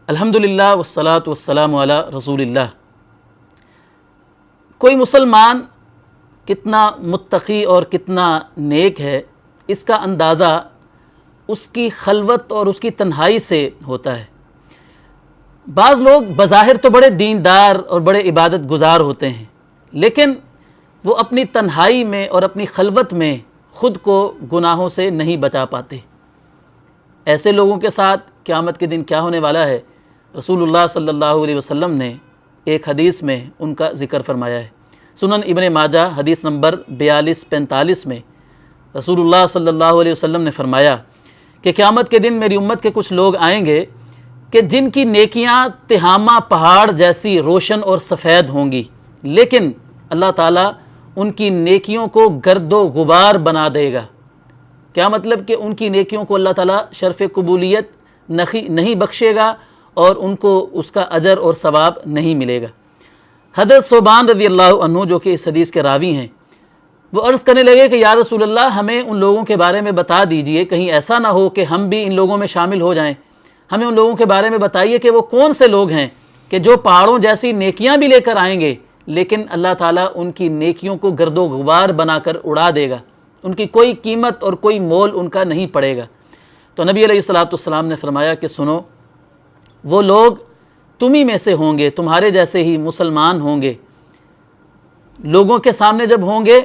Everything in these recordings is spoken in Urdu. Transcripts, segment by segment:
الحمدللہ والصلاۃ والسلام علی رسول اللہ۔ کوئی مسلمان کتنا متقی اور کتنا نیک ہے، اس کا اندازہ اس کی خلوت اور اس کی تنہائی سے ہوتا ہے۔ بعض لوگ بظاہر تو بڑے دیندار اور بڑے عبادت گزار ہوتے ہیں، لیکن وہ اپنی تنہائی میں اور اپنی خلوت میں خود کو گناہوں سے نہیں بچا پاتے۔ ایسے لوگوں کے ساتھ قیامت کے دن کیا ہونے والا ہے، رسول اللہ صلی اللہ علیہ وسلم نے ایک حدیث میں ان کا ذکر فرمایا ہے۔ سنن ابن ماجہ حدیث نمبر 4245 میں رسول اللہ صلی اللہ علیہ وسلم نے فرمایا کہ قیامت کے دن میری امت کے کچھ لوگ آئیں گے کہ جن کی نیکیاں تہامہ پہاڑ جیسی روشن اور سفید ہوں گی، لیکن اللہ تعالیٰ ان کی نیکیوں کو گرد و غبار بنا دے گا۔ کیا مطلب کہ ان کی نیکیوں کو اللہ تعالیٰ شرف قبولیت نہیں بخشے گا اور ان کو اس کا اجر اور ثواب نہیں ملے گا۔ حضرت ثوبان رضی اللہ عنہ جو کہ اس حدیث کے راوی ہیں، وہ عرض کرنے لگے کہ یا رسول اللہ، ہمیں ان لوگوں کے بارے میں بتا دیجئے، کہیں ایسا نہ ہو کہ ہم بھی ان لوگوں میں شامل ہو جائیں۔ ہمیں ان لوگوں کے بارے میں بتائیے کہ وہ کون سے لوگ ہیں کہ جو پہاڑوں جیسی نیکیاں بھی لے کر آئیں گے، لیکن اللہ تعالیٰ ان کی نیکیوں کو گرد و غبار بنا کر اڑا دے گا، ان کی کوئی قیمت اور کوئی مول ان کا نہیں پڑے گا۔ تو نبی علیہ الصلوۃ والسلام نے فرمایا کہ سنو، وہ لوگ تمہیں میں سے ہوں گے، تمہارے جیسے ہی مسلمان ہوں گے، لوگوں کے سامنے جب ہوں گے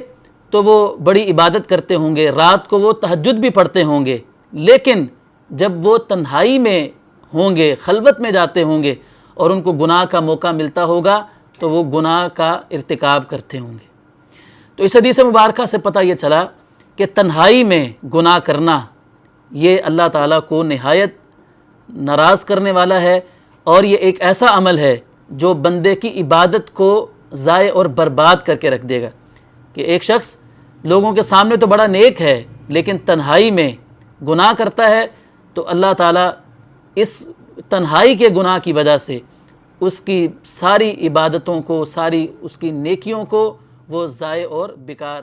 تو وہ بڑی عبادت کرتے ہوں گے، رات کو وہ تہجد بھی پڑھتے ہوں گے، لیکن جب وہ تنہائی میں ہوں گے، خلوت میں جاتے ہوں گے اور ان کو گناہ کا موقع ملتا ہوگا تو وہ گناہ کا ارتکاب کرتے ہوں گے۔ تو اس حدیث مبارکہ سے پتہ یہ چلا کہ تنہائی میں گناہ کرنا یہ اللہ تعالیٰ کو نہایت ناراض کرنے والا ہے، اور یہ ایک ایسا عمل ہے جو بندے کی عبادت کو ضائع اور برباد کر کے رکھ دے گا۔ کہ ایک شخص لوگوں کے سامنے تو بڑا نیک ہے، لیکن تنہائی میں گناہ کرتا ہے، تو اللہ تعالیٰ اس تنہائی کے گناہ کی وجہ سے اس کی ساری عبادتوں کو، ساری اس کی نیکیوں کو وہ ضائع اور بیکار